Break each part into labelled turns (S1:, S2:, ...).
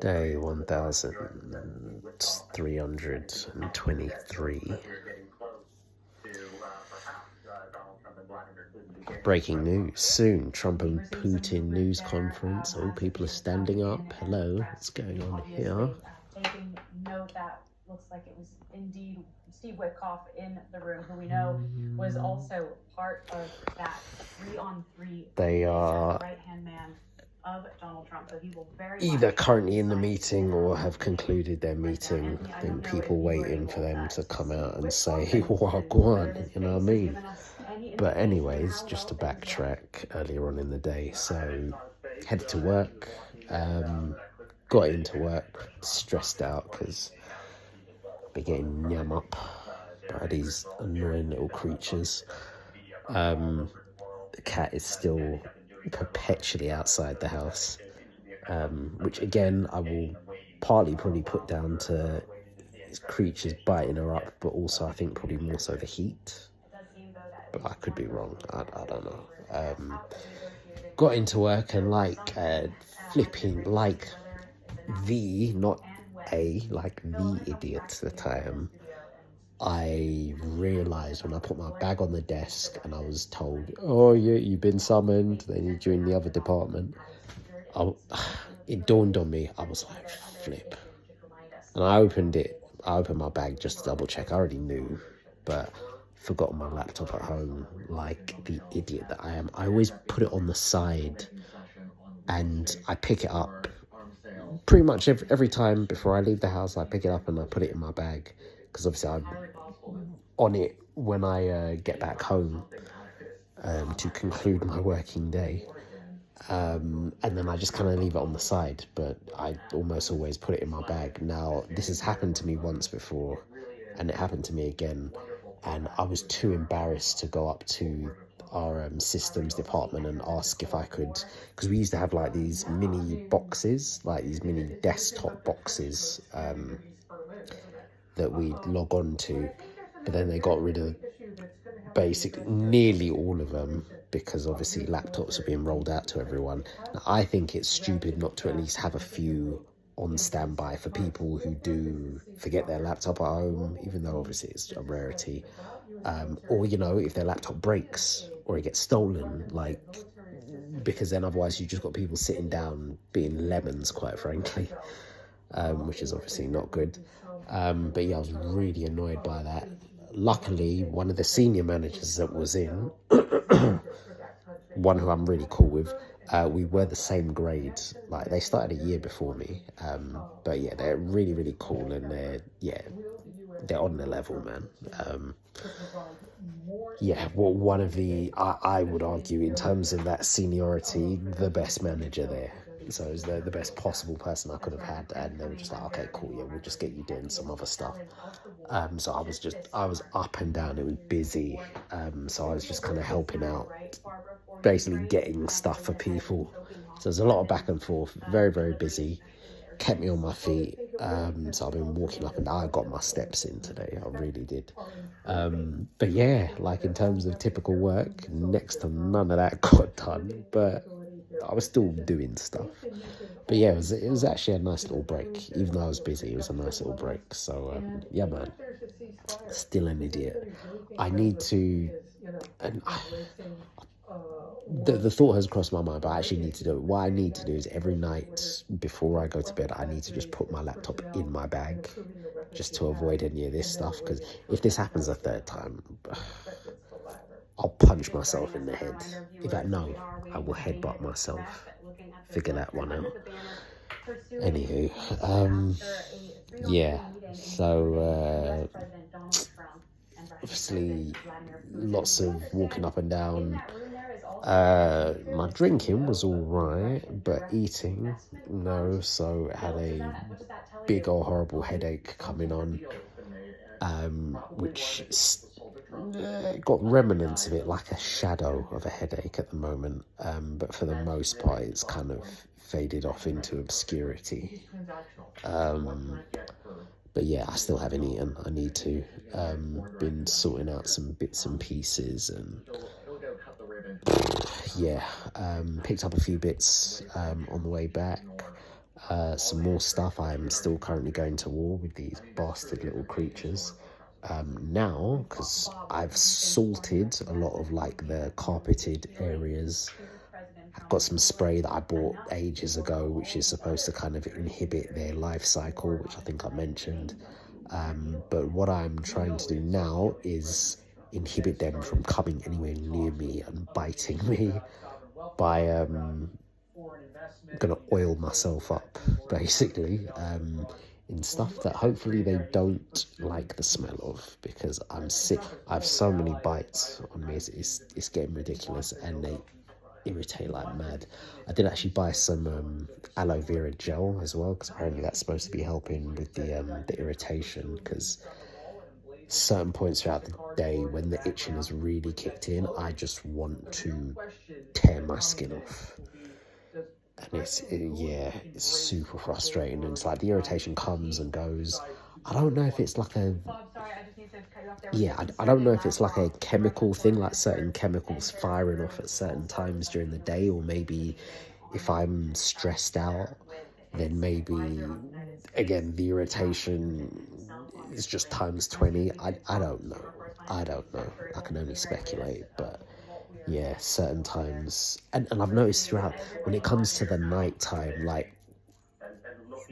S1: Day 1323. Breaking news. Soon, Trump and Putin news conference. All people are standing up. Hello, what's going on here?
S2: Taking note that looks like it was indeed Steve Witkoff in the room, who we know was also part of that 3-on-3.
S1: They are
S2: right-hand man of Donald Trump, so he will very
S1: either currently in the meeting or have concluded their meeting. I think people waiting for them to come out and say, "Wagwan," you know what I mean? But anyways, just to backtrack earlier on in the day, so headed to work, got into work, stressed out because we're getting nyam up by these annoying little creatures. The cat is still perpetually outside the house, which again I will partly probably put down to these creatures biting her up, but also I think probably more so the heat. But I could be wrong. I don't know. Got into work and flipping not the idiot that I am. I realised when I put my bag on the desk and I was told, "Oh, you've been summoned. They need you in the other department." It dawned on me. I was like, "Flip," and I opened it. I opened my bag just to double check. I already knew, but forgot my laptop at home like the idiot that I am. I always put it on the side and I pick it up pretty much every time before I leave the house. I pick it up and I put it in my bag because obviously I'm on it when I get back home to conclude my working day. And then I just kind of leave it on the side, but I almost always put it in my bag. Now, this has happened to me once before, and it happened to me again, and I was too embarrassed to go up to our systems department and ask if I could, because we used to have like these mini boxes, like these mini desktop boxes that we'd log on to, but then they got rid of basically nearly all of them because obviously laptops are being rolled out to everyone. Now, I think it's stupid not to at least have a few on standby for people who do forget their laptop at home, even though obviously it's a rarity. Or, you know, if their laptop breaks or it gets stolen, because then otherwise you just got people sitting down being lemons, quite frankly, which is obviously not good. But yeah, I was really annoyed by that. Luckily, one of the senior managers that was in, one who I'm really cool with, we were the same grade. Like, they started a year before me. But yeah, they're really, really cool, and they're on the level, man. One of the, I would argue, in terms of that seniority, the best manager there. So it was the best possible person I could have had, and they were just like, "Okay, cool, yeah, we'll just get you doing some other stuff." So I was up and down. It was busy. So I was just kind of helping out, basically getting stuff for people. So there's a lot of back and forth. Very, very busy. Kept me on my feet. So I've been walking up and down. I got my steps in today. I really did. But yeah, like in terms of typical work, next to none of that got done. But I was still doing stuff. But yeah, it was actually a nice little break. Even though I was busy, it was a nice little break. So yeah, man, still an idiot. I need to, and the thought has crossed my mind, but I actually need to do it. What I need to do is every night before I go to bed, I need to just put my laptop in my bag just to avoid any of this stuff. Because if this happens a third time, I'll punch myself in the head. In fact, no, I will headbutt myself. Figure that one out. Anywho, yeah, so obviously lots of walking up and down. My drinking was all right, but eating, no. So I had a big old horrible headache coming on, which got remnants of it, like a shadow of a headache at the moment. But for the most part, it's kind of faded off into obscurity. But yeah, I still haven't eaten. I need to. Been sorting out some bits and pieces, and Yeah, picked up a few bits on the way back. Some more stuff. I'm still currently going to war with these bastard little creatures. Now, because I've salted a lot of like the carpeted areas. I've got some spray that I bought ages ago, which is supposed to kind of inhibit their life cycle, which I think I mentioned. But what I'm trying to do now is inhibit them from coming anywhere near me and biting me by gonna oil myself up basically in stuff that hopefully they don't like the smell of, because I'm sick. I have so many bites on me, it's getting ridiculous, and they irritate like mad. I did actually buy some aloe vera gel as well, because apparently that's supposed to be helping with the irritation, because certain points throughout the day when the itching has really kicked in, I just want to tear my skin off. And yeah, it's super frustrating. And it's like the irritation comes and goes. I don't know if it's like a,
S2: Bob, sorry, I just need to cut you off there.
S1: yeah, I don't know if it's like a chemical thing, like certain chemicals firing off at certain times during the day, or maybe if I'm stressed out, then maybe again the irritation is just times 20. I don't know. I don't know. I can only speculate, but yeah, certain times, and I've noticed throughout when it comes to the nighttime, like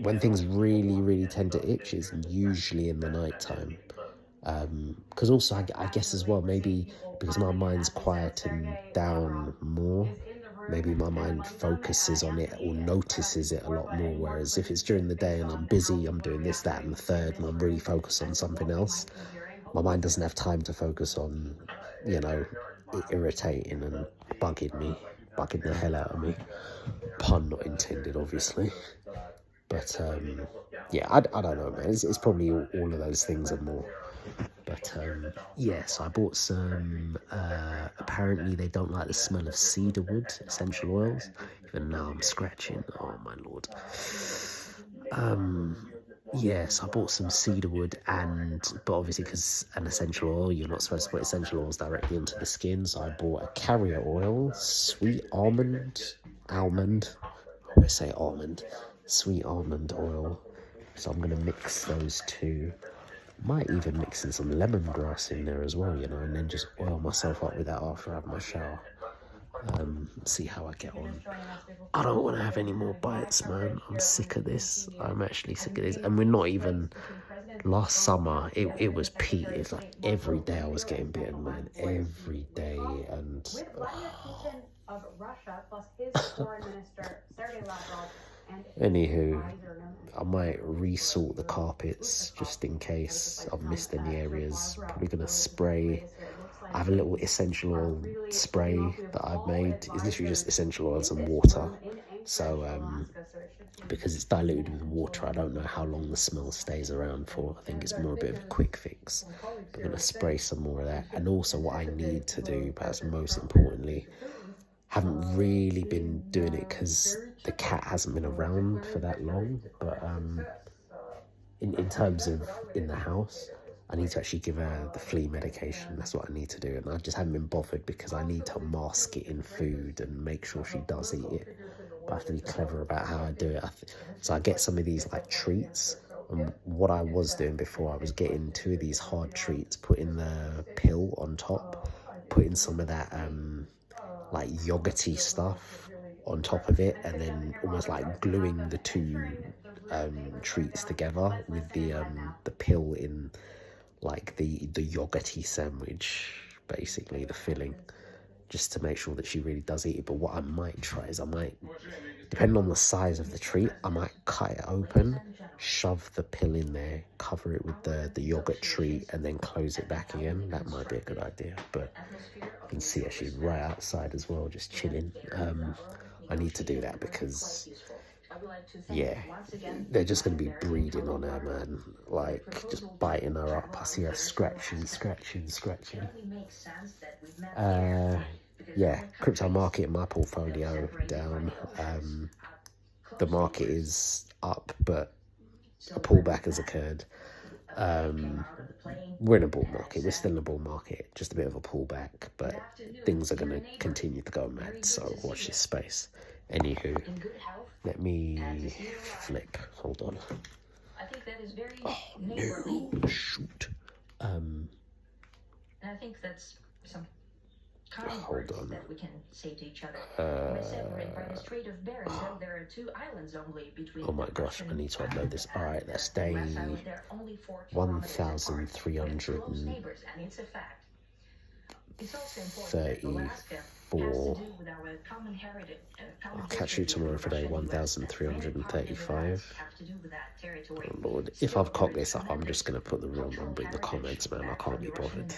S1: when things really tend to itch is usually in the nighttime. Because also I guess as well, maybe because my mind's quieting down more, maybe my mind focuses on it or notices it a lot more, whereas if it's during the day and I'm busy, I'm doing this, that and the third, and I'm really focused on something else, my mind doesn't have time to focus on, you know, it irritating and bugging the hell out of me. Pun not intended, obviously. But yeah, I don't know, man. It's probably all of those things and more. But yeah, so I bought some. Apparently, they don't like the smell of cedarwood essential oils. Even now, I'm scratching. Oh my lord. Yes, I bought some cedarwood, but obviously because an essential oil, you're not supposed to put essential oils directly into the skin. So I bought a carrier oil, sweet almond. I always say almond, sweet almond oil. So I'm gonna mix those two. Might even mix in some lemongrass in there as well, you know, and then just oil myself up with that after I have my shower. See how I get on. I don't want to have any more bites, man. I'm sick of this. I'm actually sick of this. And we're not even, last summer, it was peak. It's like every day I was getting bitten, man. Every day. And anywho, I might resort the carpets just in case I've missed any areas. Probably gonna spray. I have a little essential oil spray that I've made. It's literally just essential oils and water. So because it's diluted with water, I don't know how long the smell stays around for. I think it's more a bit of a quick fix. I'm gonna spray some more of that. And also what I need to do, perhaps most importantly, haven't really been doing it because the cat hasn't been around for that long, but in terms of in the house, I need to actually give her the flea medication. That's what I need to do, and I just haven't been bothered because I need to mask it in food and make sure she does eat it. But I have to be clever about how I do it. So I get some of these like treats, and what I was doing before, I was getting two of these hard treats, putting the pill on top, putting some of that like yogurty stuff on top of it, and then almost like gluing the two treats together with the pill in like the yogurty sandwich, basically the filling, just to make sure that she really does eat it. But what I might try is depending on the size of the treat, I might cut it open, shove the pill in there, cover it with the yogurt treat, and then close it back again. That might be a good idea. But you can see her, she's right outside as well, just chilling. I need to do that because, yeah, they're just going to be breeding on her, man. Like, just biting her up. I see her scratching. Yeah, crypto market in my portfolio down. The market is up, but a pullback has occurred. We're in a bull market. We're still in a bull market. Just a bit of a pullback, but things are going to continue to go mad. So watch this space. Anywho, let me flip. Hold on. Oh no! Shoot.
S3: And I think that's some kind
S1: Hold
S3: words
S1: on.
S3: that we can say to each other. We're separated by the Strait of Bering, though there are 2 islands only between.
S1: Oh my gosh! I need to upload this. All right, that's day 1,334. I'll catch you tomorrow for day 1,335. Oh Lord, if I've cocked this up, I'm just gonna put the real number in the comments, man. I can't be bothered.